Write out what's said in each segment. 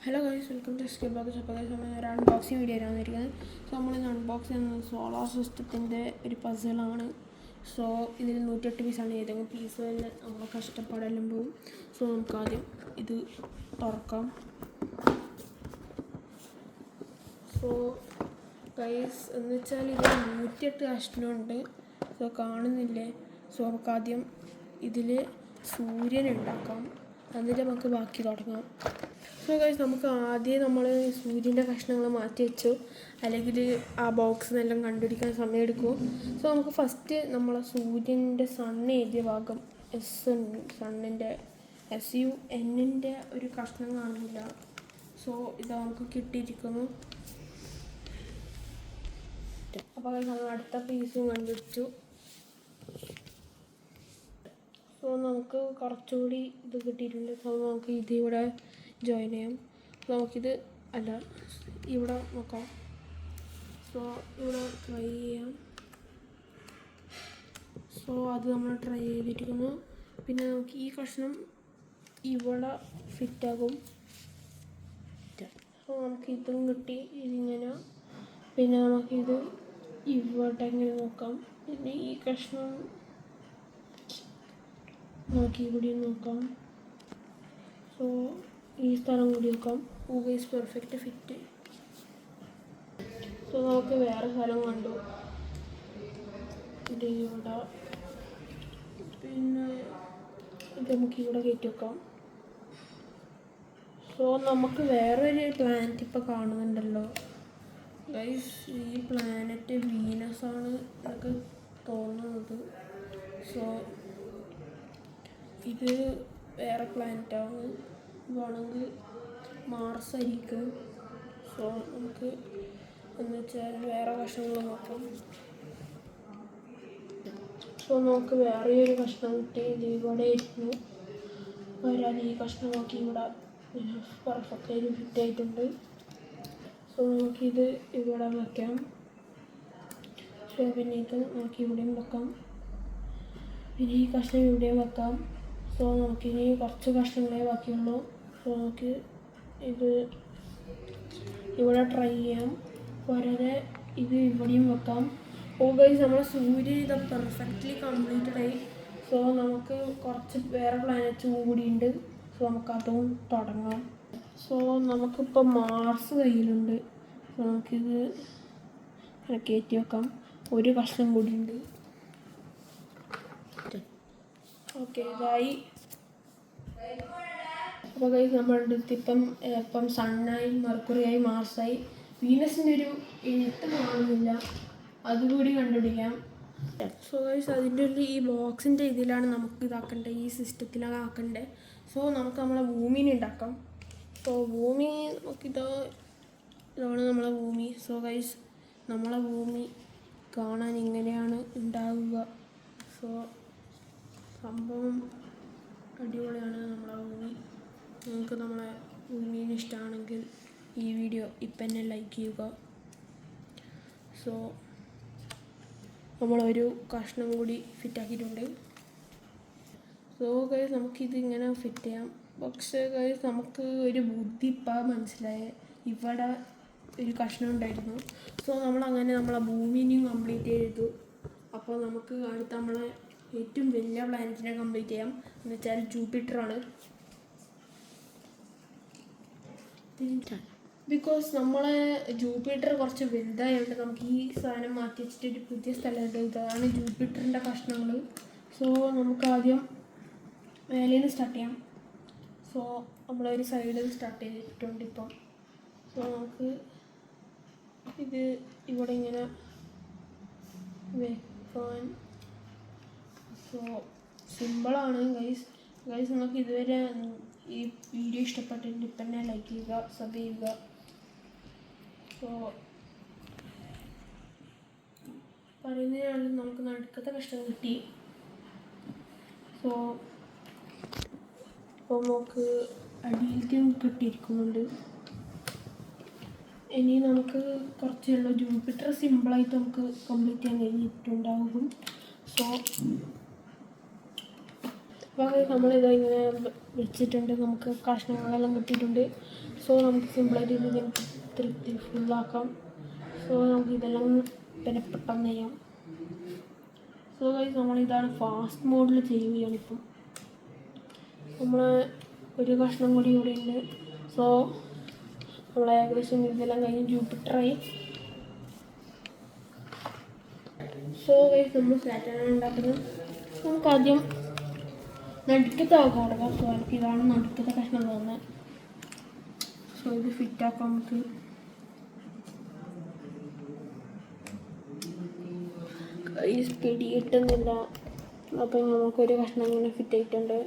Hello guys, welcome to escape blogs. അപ്പോൾ നമ്മൾ ഒരു അൺബോക്സിങ് വീഡിയോ ആണ് വന്നിരിക്കുന്നത്. സോ നമ്മളിന്ന് അൺബോക്സ് ചെയ്യുന്നത് സോളാർ സിസ്റ്റത്തിൻ്റെ ഒരു പസിലാണ്. സോ ഇതിൽ 108 പീസാണ്. ഏതെങ്കിലും പീസ് തന്നെ നമ്മളെ കഷ്ടപ്പാടെല്ലാം പോവും. സോ നമുക്ക് ആദ്യം ഇത് തുറക്കാം. സോ ഗൈസ് എന്ന് വെച്ചാൽ ഇതിൽ 108 കഷ്ണമുണ്ട്. സോ കാണുന്നില്ലേ? സോ നമുക്ക് ആദ്യം ഇതിൽ സൂര്യൻ ഉണ്ടാക്കാം, എന്നിട്ട് നമുക്ക് ബാക്കി തുടങ്ങാം. സോ ഗൈസ്, നമുക്ക് ആദ്യം നമ്മൾ സൂര്യൻ്റെ കഷ്ണങ്ങൾ മാറ്റി വെച്ചു, അല്ലെങ്കിൽ ആ ബോക്സ് എല്ലാം കണ്ടുപിടിക്കാൻ സമയം എടുക്കും. സോ നമുക്ക് ഫസ്റ്റ് നമ്മളെ സൂര്യൻ്റെ സണ്ണ് എഴുതിയ ഭാഗം സണ്ണിൻ്റെ SUN ഒരു കഷ്ണം കാണുന്നില്ല. സോ ഇത് നമുക്ക് കിട്ടിയിരിക്കുന്നു. അപ്പോൾ നമ്മൾ അടുത്ത പീസും കണ്ടുപിടിച്ചു. സോ നമുക്ക് കുറച്ചുകൂടി ഇത് കിട്ടിയിട്ടുണ്ട്. സോ നമുക്ക് ഇത് ഇവിടെ ജോയിൻ ചെയ്യാം. നമുക്കിത് ഇവിടെ നോക്കാം. സോ ഇവിടെ ട്രൈ ചെയ്യാം. സോ അത് നമ്മൾ ട്രൈ ചെയ്തിരിക്കുന്നു. പിന്നെ നമുക്ക് ഈ കഷ്ണം ഇവിടെ ഫിറ്റാകും. സോ നമുക്ക് ഇതും കിട്ടി, ഇതിങ്ങനെ. പിന്നെ നമുക്കിത് ഇവിടെ ഇങ്ങനെ നോക്കാം. പിന്നെ ഈ കഷ്ണം നോക്കി കൂടി നോക്കാം. സോ ഈ സ്ഥലം കൂടി നോക്കാം. Is perfect fit. സോ നമുക്ക് വേറെ സ്ഥലം കണ്ടു, ഇത് ഇവിടെ. പിന്നെ ഇത് നമുക്ക് ഇവിടെ കയറ്റി വെക്കാം. സോ നമുക്ക് വേറൊരു പ്ലാനറ്റ് ഇപ്പോൾ കാണുന്നുണ്ടല്ലോ ഗൈസ്. ഈ പ്ലാനറ്റ് വീനസ് ആണ് എനിക്ക് തോന്നുന്നത്. സോ ഇത് വേറെ പ്ലാനറ്റാണ്, വേണമെങ്കിൽ മാർസ് ആയിരിക്കും. സോ നമുക്ക് എന്ന് വെച്ചാൽ വേറെ കഷ്ണങ്ങൾ നോക്കാം. സോ നമുക്ക് വേറെ ഒരു കഷ്ണം കിട്ടി, ഇത് ഇവിടെ ഇരുന്നു വരാൻ. ഈ കഷ്ണം നോക്കി ഇവിടെ പെർഫെക്റ്റായിട്ട് ഫിറ്റ് ആയിട്ടുണ്ട്. സോ നമുക്കിത് ഇവിടെ വയ്ക്കാം. സോ പിന്നെ ഇത് നമുക്ക് ഇവിടെയും വെക്കാം. പിന്നെ ഈ കഷ്ണം ഇവിടെയും വെക്കാം. സോ നമുക്കിനി കുറച്ച് കഷ്ണങ്ങളെ ബാക്കിയുള്ളൂ. സോ നമുക്ക് ഇത് ഇവിടെ ട്രൈ ചെയ്യാം. പോരാതെ ഇത് ഇവിടെയും വെക്കാം. ഗൈസ്, നമ്മുടെ സൂര്യൻ ഇത് പെർഫെക്റ്റ്ലി കംപ്ലീറ്റഡ് ആയി. സോ നമുക്ക് കുറച്ച് വേറെ പ്ലാനറ്റ്സും കൂടി ഉണ്ട്. സോ നമുക്കതും തുടങ്ങാം. സോ നമുക്കിപ്പോൾ മാർസ് കയ്യിലുണ്ട്. സോ നമുക്കിത് കയറ്റി വെക്കാം. ഒരു കഷ്ണം കൂടി ഉണ്ട്. ഓക്കെ, ഇതായി. അപ്പോൾ ഗൈസ്, നമ്മളുടെ അടുത്ത് ഇപ്പം സണ്ണായി, മെർക്കുറിയായി, മാർസായി. വീനസിൻ്റെ ഒരു എഴുത്ത് കാണുന്നില്ല, അതുകൂടി കണ്ടുപിടിക്കാം. സോ ഗൈസ്, അതിൻ്റെ ഒരു ഈ ബോക്സിൻ്റെ ഇതിലാണ് നമുക്ക് ഇതാക്കേണ്ടത്, ഈ സിസ്റ്റത്തിലാണ് ആക്കേണ്ടത്. സോ നമുക്ക് നമ്മളെ ഭൂമിനെ ഉണ്ടാക്കാം. സോ ഭൂമി ഇതാണ് നമ്മളെ ഭൂമി. സോ ഗൈസ്, നമ്മളെ ഭൂമി കാണാൻ ഇങ്ങനെയാണ് ഉണ്ടാവുക. സോ സംഭവം അടിപൊളിയാണ് നമ്മളെ ഭൂമി. നിങ്ങൾക്ക് നമ്മളെ ഭൂമിനെ ഇഷ്ടമാണെങ്കിൽ ഈ വീഡിയോ ഇപ്പം തന്നെ ലൈക്ക് ചെയ്യുക. സോ നമ്മളൊരു കഷ്ണം കൂടി ഫിറ്റാക്കിയിട്ടുണ്ട്. സോ ഗൈസ്, നമുക്കിത് ഇങ്ങനെ ഫിറ്റ് ചെയ്യാം. പക്ഷേ ഗൈസ്, നമുക്ക് ഒരു ബുദ്ധി ഇപ്പം മനസ്സിലായ, ഇവിടെ ഒരു കഷ്ണം ഉണ്ടായിരുന്നു. സോ നമ്മളങ്ങനെ നമ്മളെ ഭൂമിനെയും കംപ്ലീറ്റ് ചെയ്തു. അപ്പോൾ നമുക്ക് അടുത്ത നമ്മളെ ഏറ്റവും വലിയ പ്ലാനറ്റിനെ കംപ്ലീറ്റ് ചെയ്യാം, എന്ന് വെച്ചാൽ ജൂപ്പിറ്ററാണ്. ബിക്കോസ് നമ്മളെ ജൂപ്പിറ്റർ കുറച്ച് വലുതായതുകൊണ്ട് നമുക്ക് ഈ സാധനം മാറ്റി വെച്ചിട്ട് ഒരു പുതിയ സ്ഥലമുണ്ട്. ഇതാണ് ജൂപ്പിറ്ററിൻ്റെ കഷ്ണങ്ങൾ. സോ നമുക്ക് ആദ്യം മേലെ നിന്ന് സ്റ്റാർട്ട് ചെയ്യാം. സോ നമ്മളൊരു സൈഡിൽ സ്റ്റാർട്ട് ചെയ്തിട്ടുണ്ട് ഇപ്പം. സോ നമുക്ക് ഇത് ഇവിടെ ഇങ്ങനെ വെക്കാൻ. സോ സിമ്പിളാണ് ഗൈസ്. നിങ്ങൾക്ക് ഇതുവരെ ഈ വീഡിയോ ഇഷ്ടപ്പെട്ടിട്ട് ഇപ്പം തന്നെ ലൈക്ക് ചെയ്യുക, സബ് ചെയ്യുക. സോ പറയുന്നതിനാണ് നമുക്ക് നടുക്കത്തെ കഷ്ണം കിട്ടി. സോ ഇപ്പോൾ നമുക്ക് അടിയിലേക്കും കിട്ടിയിരിക്കുന്നുണ്ട്. ഇനി നമുക്ക് കുറച്ചുള്ള ജൂപ്പിറ്റർ സിമ്പിളായിട്ട് നമുക്ക് കംപ്ലീറ്റ് ചെയ്യാൻ കഴിഞ്ഞിട്ടുണ്ടാകും. സോ അപ്പോൾ നമ്മളിത് ഇങ്ങനെ വെച്ചിട്ടുണ്ട്, നമുക്ക് കഷ്ണങ്ങളെല്ലാം കിട്ടിയിട്ടുണ്ട്. സോ നമുക്ക് സിമ്പിളായിട്ട് ഇത് തൃപ്തി ഫുള്ളാക്കാം. സോ നമുക്ക് ഇതെല്ലാം പിന്നെ പെട്ടെന്ന് ചെയ്യാം. സോ ഗൈസ് നമ്മളിതാണ് ഫാസ്റ്റ് മോഡിൽ ചെയ്യുകയാണിപ്പം. നമ്മൾ ഒരു കഷ്ണം കൂടി ഇവിടെ ഉണ്ട്. സോ നമ്മൾ ഏകദേശം ഇതെല്ലാം കഴിഞ്ഞ് ജൂപ്പിറ്ററായി. സോ ഗൈസ് നമ്മൾ സാറ്റർഡേ ഉണ്ടാക്കുന്നത് നമുക്കാദ്യം നടുക്കത്തെ ആക്കാൻ കൊടുക്കാം. സോ എനിക്ക് ഇതാണ് നടുക്കത്തെ കഷ്ണം തോന്നുന്നത്. സോ ഇത് ഫിറ്റാക്കാം നമുക്ക്. ഗൈസ് പിടി കിട്ടുന്നില്ല. അപ്പം നമുക്കൊരു കഷ്ണം ഇങ്ങനെ ഫിറ്റ് ആയിട്ടുണ്ട്.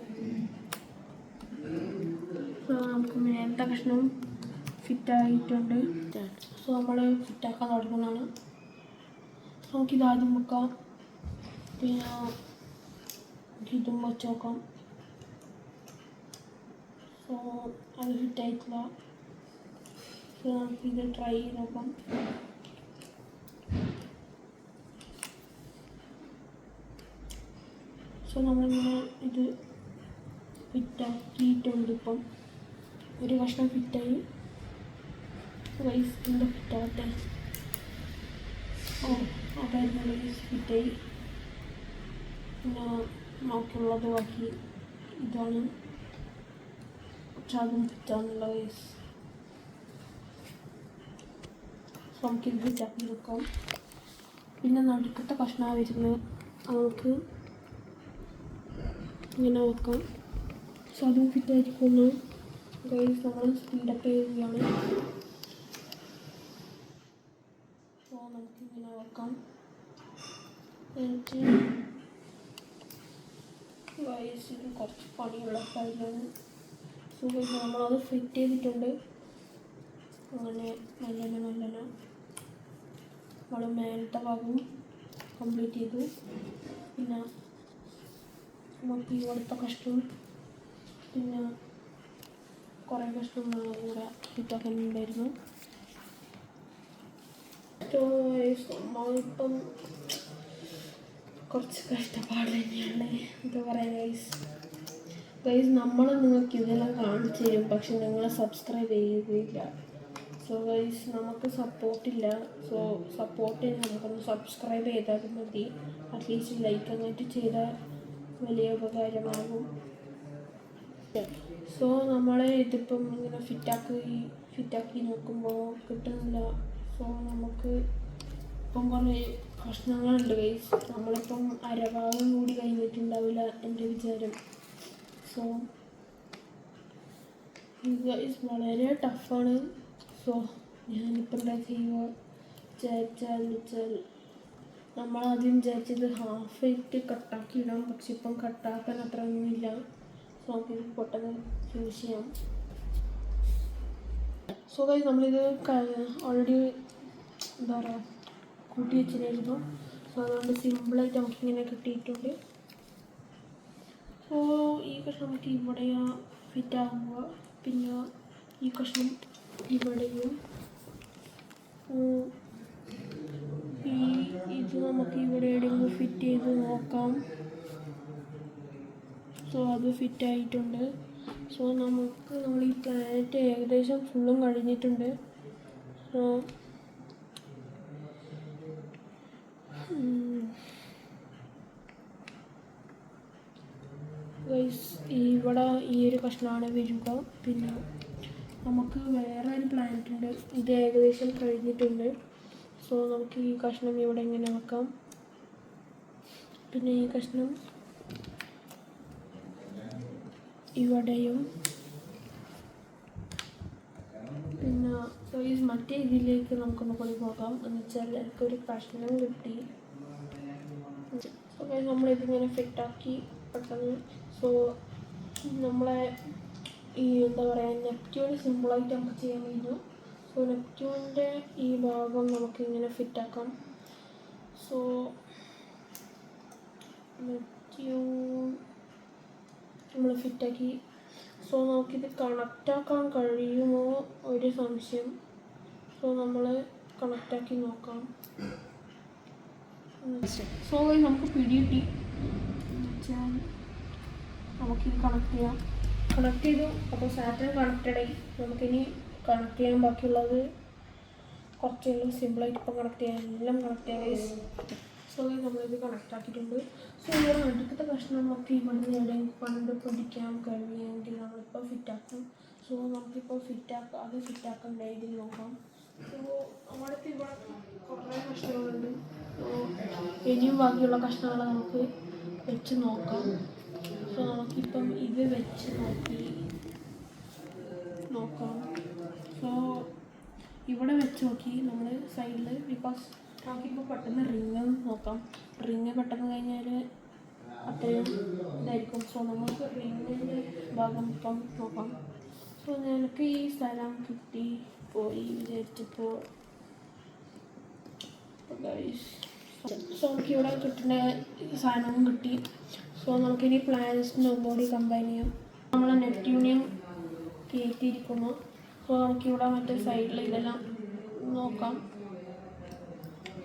സോ നമുക്ക് മേലത്തെ കഷ്ണം ഫിറ്റായിട്ടുണ്ട്. സോ നമ്മൾ ഫിറ്റാക്കാൻ തുടങ്ങുന്നതാണ്. നമുക്കിതാദ്യം വെക്കാം, പിന്നെ ഇതും വെച്ച് നോക്കാം. സോ അത് ഫിറ്റായിട്ടില്ല. സോ നമുക്കിത് ട്രൈ ചെയ്ത് നോക്കാം. സോ നമ്മളിങ്ങനെ ഇത് ഫിറ്റാക്കിയിട്ടുണ്ട്. ഇപ്പം ഒരു കഷ്ണം ഫിറ്റായി. റൈസ് എന്താ ഫിറ്റാകട്ടെ. അതായിരുന്നു റൈസ് ഫിറ്റായി. പിന്നെ ബാക്കിയുള്ളത് ബാക്കി ഇതാണ്, പക്ഷെ അതും ഫിറ്റാണുള്ള റൈസ്. സോ നമുക്കിത് ഫിറ്റാക്കി വെക്കാം. പിന്നെ നടുക്കത്തെ കഷ്ണം വരുന്നത് നമുക്ക് ഇങ്ങനെ വെക്കാം. സോ അതും ഫിറ്റായിരിക്കുന്നു. ഗൈസ് നമ്മൾ സ്പീഡപ്പ് ചെയ്യുകയാണ്. സോ നമുക്കിങ്ങനെ വെക്കാം. എന്നിട്ട് ഗൈസ് ഇത് കുറച്ച് പണിയുള്ള കാര്യമാണ്. സോ ഗൈസ് നമ്മളത് ഫിറ്റ് ചെയ്തിട്ടുണ്ട്. അങ്ങനെ നല്ലനെ നമ്മൾ മേലത്തെ ഭാഗവും കംപ്ലീറ്റ് ചെയ്തു. പിന്നെ നമുക്ക് ഇവിടുത്തെ കഷ്ണവും പിന്നെ കുറേ കഷ്ണങ്ങൾ കൂടെ ഫിറ്റാക്കാനുണ്ടായിരുന്നു. നമ്മളിപ്പം കുറച്ച് കഷ്ടപ്പാട് തന്നെയാണ്. എന്താ പറയുക ഗൈസ് നമ്മൾ നിങ്ങൾക്ക് ഇതെല്ലാം കാണിച്ചു തരും, പക്ഷെ നിങ്ങൾ സബ്സ്ക്രൈബ് ചെയ്യുകയില്ല. സോ ഗൈസ് നമുക്ക് സപ്പോർട്ടില്ല. സോ സപ്പോർട്ടിന് നമുക്കൊന്ന് സബ്സ്ക്രൈബ് ചെയ്താൽ മതി. അറ്റ്ലീസ്റ്റ് ലൈക്ക് അങ്ങോട്ട് ചെയ്താൽ വലിയ ഉപകാരമാകും. സോ നമ്മൾ ഇതിപ്പം ഇങ്ങനെ ഫിറ്റാക്കി നോക്കുമ്പോൾ കിട്ടുന്നില്ല. സോ നമുക്ക് ഇപ്പം കുറേ കഷ്ണങ്ങളുണ്ട് ഗൈസ്. നമ്മളിപ്പം അരഭാഗം കൂടി കഴിഞ്ഞിട്ടുണ്ടാവില്ല എൻ്റെ വിചാരം. സോ ഗൈസ് വളരെ ടഫാണ്. സോ ഞാനിപ്പം എന്താ ചെയ്യുക വിചാരിച്ചാൽ നമ്മളാദ്യം വിചാരിച്ചത് ഹാഫ് ആയിട്ട് കട്ടാക്കി ഇടാം, പക്ഷെ ഇപ്പം കട്ടാക്കാൻ അത്ര ഒന്നുമില്ല. സോ നമുക്കിത് പെട്ടെന്ന് ഫിനിഷ് ചെയ്യാം. സോ ഗൈസ് നമ്മളിത് ഓൾറെഡി എന്താ പറയുക കൂട്ടി വെച്ചിട്ടായിരുന്നു. സോ അതുകൊണ്ട് സിമ്പിളായിട്ട് നമുക്കിങ്ങനെ കിട്ടിയിട്ടുണ്ട്. സോ ഈ കഷ്ണം നമുക്ക് ഇവിടെ ഫിറ്റാകുക, പിന്നെ ഈ കഷ്ണം ഇവിടെയും, ഇത് നമുക്ക് ഇവിടെ എവിടെയെങ്കിലും ഫിറ്റ് ചെയ്ത് നോക്കാം. സോ അത് ഫിറ്റായിട്ടുണ്ട്. സോ നമ്മൾ ഈ പ്ലാനറ്റ് ഏകദേശം ഫുള്ളും കഴിഞ്ഞിട്ടുണ്ട്. സോ ഗൈസ് ഇവിടെ ഈ ഒരു കഷ്ണമാണ് വരിക. പിന്നെ നമുക്ക് വേറെ ഒരു പ്ലാനറ്റ് ഉണ്ട്, ഇത് ഏകദേശം കഴിഞ്ഞിട്ടുണ്ട്. സോ നമുക്ക് ഈ കഷ്ണം ഇവിടെ ഇങ്ങനെ വെക്കാം. പിന്നെ ഈ കഷ്ണം ഇവിടെയും, പിന്നെ ഗൈസ് മറ്റേ ഇതിലേക്ക് നമുക്കൊന്ന് കൂടി പോകാം. എന്ന് വെച്ചാൽ എനിക്കൊരു കഷ്ണം കിട്ടി. സോ ഗൈസ് നമ്മളിതിങ്ങനെ ഫിറ്റാക്കി പെട്ടെന്ന്. സോ നമ്മളെ ഈ എന്താ പറയുക നെപ്റ്റ്യൂൺ സിമ്പിളായിട്ട് നമുക്ക് ചെയ്യാൻ കഴിഞ്ഞു. സോ നെപ്റ്റ്യൂണിൻ്റെ ഈ ഭാഗം നമുക്കിങ്ങനെ ഫിറ്റാക്കാം. സോ നെപ്റ്റ്യൂൺ നമ്മൾ ഫിറ്റാക്കി. സോ നമുക്കിത് കണക്റ്റാക്കാൻ കഴിയുമോ ഒരു സംശയം. സോ നമ്മൾ കണക്റ്റാക്കി നോക്കാം. സോ നമുക്ക് പിടി കിട്ടി. നമുക്കിത് കണക്ട് ചെയ്യാം. കണക്ട് ചെയ്തു. അപ്പോൾ സാറ്റർൻ കണക്റ്റഡ് ആയി. നമുക്കിനി കണക്ട് ചെയ്യാൻ ബാക്കിയുള്ളത് കുറച്ചെല്ലാം സിമ്പിളായിട്ട് ഇപ്പം കണക്ട് ചെയ്യാം. എല്ലാം കണക്ട് ചെയ്യാം ഗൈസ്. സോ നമ്മളിത് കണക്ട് ആക്കിയിട്ടുണ്ട്. സോ ഇവിടെ അടുത്ത കഷ്ണം നമുക്ക് ഇവിടുന്ന് എവിടെയെങ്കിലും പണ്ട് പിടിക്കാൻ കഴിയുമെങ്കിൽ നമ്മളിപ്പോൾ ഫിറ്റാക്കും. സോ നമുക്കിപ്പോൾ ഫിറ്റാക്കാം. അത് ഫിറ്റാക്കേണ്ട ഇതിൽ നോക്കാം. സോ നമ്മൾക്ക് ഇവിടെ കുറേ കഷ്ണങ്ങളുണ്ട്. സോ ഇനിയും ബാക്കിയുള്ള കഷ്ണങ്ങൾ നമുക്ക് വെച്ച് നോക്കാം. സോ നമുക്കിപ്പം ഇത് വെച്ച് നോക്കാം. സോ ഇവിടെ വെച്ച് നോക്കി നമ്മൾ സൈഡിൽ. ബിക്കോസ് നമുക്കിപ്പോൾ പെട്ടെന്ന് റിങ് നോക്കാം. റിങ് പെട്ടെന്ന് കഴിഞ്ഞാൽ അത്രയും ഇതായിരിക്കും. സോ നമുക്ക് റിങ്ങിൻ്റെ ഭാഗം ഇപ്പം നോക്കാം. സോ എനിക്ക് ഈ സ്ഥലം കിട്ടി പോയി വിചാരിച്ചപ്പോൾ സോ നമുക്കിവിടെ കിട്ടുന്ന സാധനവും കിട്ടി. സോ നമുക്കിനി പ്ലാനറ്റ്സിൻ്റെ ഒന്നുകൂടി കമ്പൈൻ ചെയ്യാം. നമ്മൾ നെപ്റ്റ്യൂണിയം കയറ്റിയിരിക്കുന്നു. സോ നമുക്കിവിടെ മറ്റേ സൈഡിൽ ഇതെല്ലാം നോക്കാം.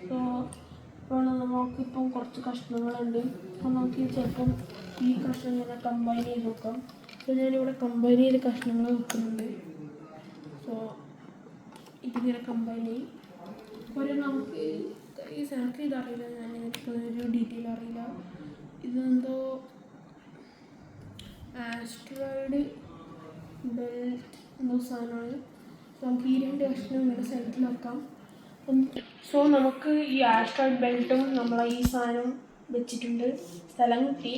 സോ ഇപ്പോൾ നമുക്കിപ്പം കുറച്ച് കഷ്ണങ്ങളുണ്ട്. അപ്പോൾ നമുക്ക് ചിലപ്പം ഈ കഷ്ണങ്ങളെ കമ്പൈൻ ചെയ്ത് നോക്കാം. സോ ഞാനിവിടെ കമ്പൈൻ ചെയ്ത് കഷ്ണങ്ങൾ വെക്കുന്നുണ്ട്. സോ ഇതിങ്ങനെ കമ്പൈൻ ചെയ്യും. ഒരു നമുക്ക് ഈ എനിക്ക് ഇതറിയില്ല, ഞാൻ ഒരു ഡീറ്റെയിൽ അറിയില്ല. ഇതെന്തോ ആസ്ട്രോയിഡ് ബെൽറ്റ് എന്തോ സാധനമാണ്. നമുക്ക് ഈ 2 കഷ്ണം ഇവിടെ സൈഡിൽ വെക്കാം. സോ നമുക്ക് ഈ ആസ്ട്രോയിഡ് ബെൽറ്റും നമ്മളെ ഈ സാധനം വെച്ചിട്ടുണ്ട്. സ്ഥലം കിട്ടി.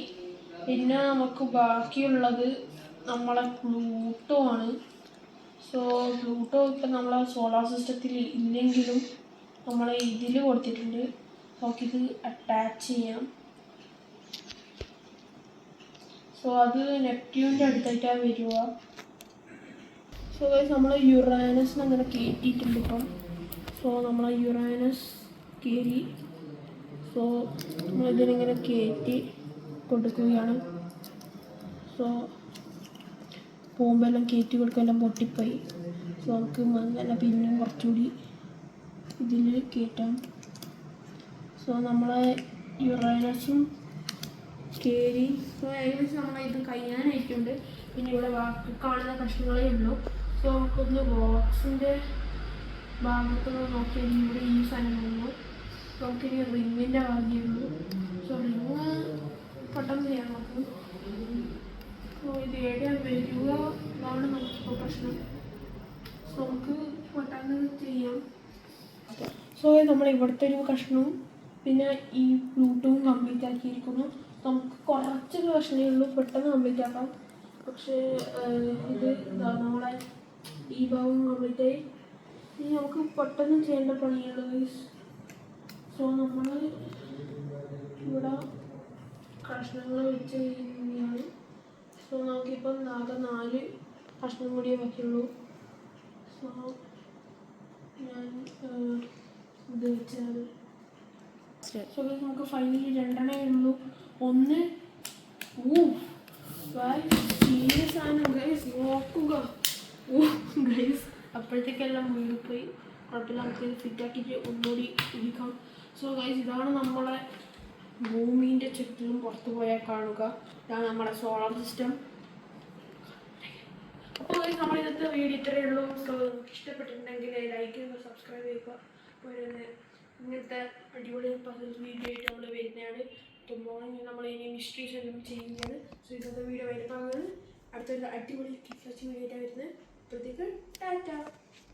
പിന്നെ നമുക്ക് ബാക്കിയുള്ളത് നമ്മളെ പ്ലൂട്ടോ ആണ്. സോ പ്ലൂട്ടോ ഇപ്പം നമ്മളെ സോളാർ സിസ്റ്റത്തിൽ ഇല്ലെങ്കിലും നമ്മൾ ഇതിൽ കൊടുത്തിട്ടുണ്ട്. നമുക്കിത് അറ്റാച്ച് ചെയ്യാം. സോ അത് നെപ്റ്റ്യൂണിൻ്റെ അടുത്തായിട്ടാണ് വരിക. സോ ഗൈസ് നമ്മൾ യുറാനസിന് അങ്ങനെ കയറ്റിയിട്ടുണ്ട് ഇപ്പം. സോ നമ്മൾ യുറാനസ് കയറി. സോ നമ്മളിതിനിങ്ങനെ കയറ്റി കൊടുക്കുകയാണ്. സോ പോകുമ്പോഴെല്ലാം കയറ്റി കൊടുക്കുമെല്ലാം പൊട്ടിപ്പോയി. സോ നമുക്ക് നല്ല പിന്നെയും കുറച്ചുകൂടി ഇതിൽ കയറ്റാം. സോ നമ്മളെ യുറാനസും കയറി. സോ ഏകദേശം ഇത് കഴിയാനായിട്ടുണ്ട്. പിന്നെ ഇവിടെ ബാക്കി കാണുന്ന കഷ്ണങ്ങളേ ഉള്ളൂ. സോ നമുക്കൊന്ന് ബോക്സിൻ്റെ ഭാഗത്തുനിന്ന് നോക്കിയാൽ ഇവിടെ ഈ സാധനം വന്നു. നമുക്കിനി റിങ്ങിൻ്റെ ഭാഗ്യമുള്ളൂ. സോ റിങ് പെട്ടെന്ന് ചെയ്യാൻ നോക്കും. സോ ഇത് എവിടെയാണ് വരിക എന്നാണ് നമുക്കിപ്പോൾ പ്രശ്നം. സോ നമുക്ക് പെട്ടെന്ന് ചെയ്യാം. സോ നമ്മൾ ഇവിടുത്തെ ഒരു കഷ്ണവും പിന്നെ ഈ പ്ലൂട്ടവും കംപ്ലീറ്റ് ആക്കിയിരിക്കുന്നു. നമുക്ക് കുറച്ച് കഷ്ണമേ ഉള്ളൂ, പെട്ടെന്ന് കംപ്ലീറ്റ് ആക്കാം. പക്ഷേ ഇത് നമ്മളെ ഈ ഭാഗം കംപ്ലീറ്റ് ആയി. ഇനി നമുക്ക് പെട്ടെന്ന് ചെയ്യേണ്ട പണിയുള്ളൂ. സോ നമ്മൾ ഇവിടെ കഷ്ണങ്ങൾ വെച്ച് കഴിഞ്ഞാൽ സോ നമുക്കിപ്പം ആകെ 4 കഷ്ണം കൂടിയേ ബാക്കിയുള്ളൂ. സോ ഞാൻ ഇത് വെച്ചാൽ സോ നമുക്ക് ഫൈനലി 2 ഉള്ളൂ. ഒന്ന് സീരിയസ് ആണ് ഗൈസ്, നോക്കുക. ഗൈസ് അപ്പോഴത്തേക്കെല്ലാം വീണ്ടും പോയി. കുഴപ്പമില്ല, നമുക്ക് ഫിറ്റാക്കിയിട്ട് ഒന്നുകൂടി ഇരിക്കാം. സോ ഗൈസ് ഇതാണ് നമ്മളെ ഭൂമിൻ്റെ ചുറ്റിലും പുറത്തു പോയാൽ കാണുക. ഇതാണ് നമ്മുടെ സോളാർ സിസ്റ്റം. അപ്പോൾ ഗൈസ് നമ്മൾ ഇന്നത്തെ വീഡിയോ ഇത്രയേ ഉള്ളൂ. സോ ഇഷ്ടപ്പെട്ടിട്ടുണ്ടെങ്കിൽ ലൈക്ക് ചെയ്യുക, സബ്സ്ക്രൈബ് ചെയ്യുക. ഇങ്ങനത്തെ അടിപൊളി വീഡിയോ ആയിട്ട് നമ്മൾ വരുന്നതാണ്. ടുമോർണിംഗ് നമ്മൾ ഇനി മിസ്റ്ററീസ് എല്ലാം ചെയ്യുന്നത്. സോ ഇന്നത്തെ വീഡിയോ വരുന്നതാണ്. അടുത്തൊരു അടിപൊളി കിഫ്ലച്ച് വീഡിയോ ആയിട്ട് വരുന്നത്. അപ്പോഴത്തേക്ക് ടാറ്റ.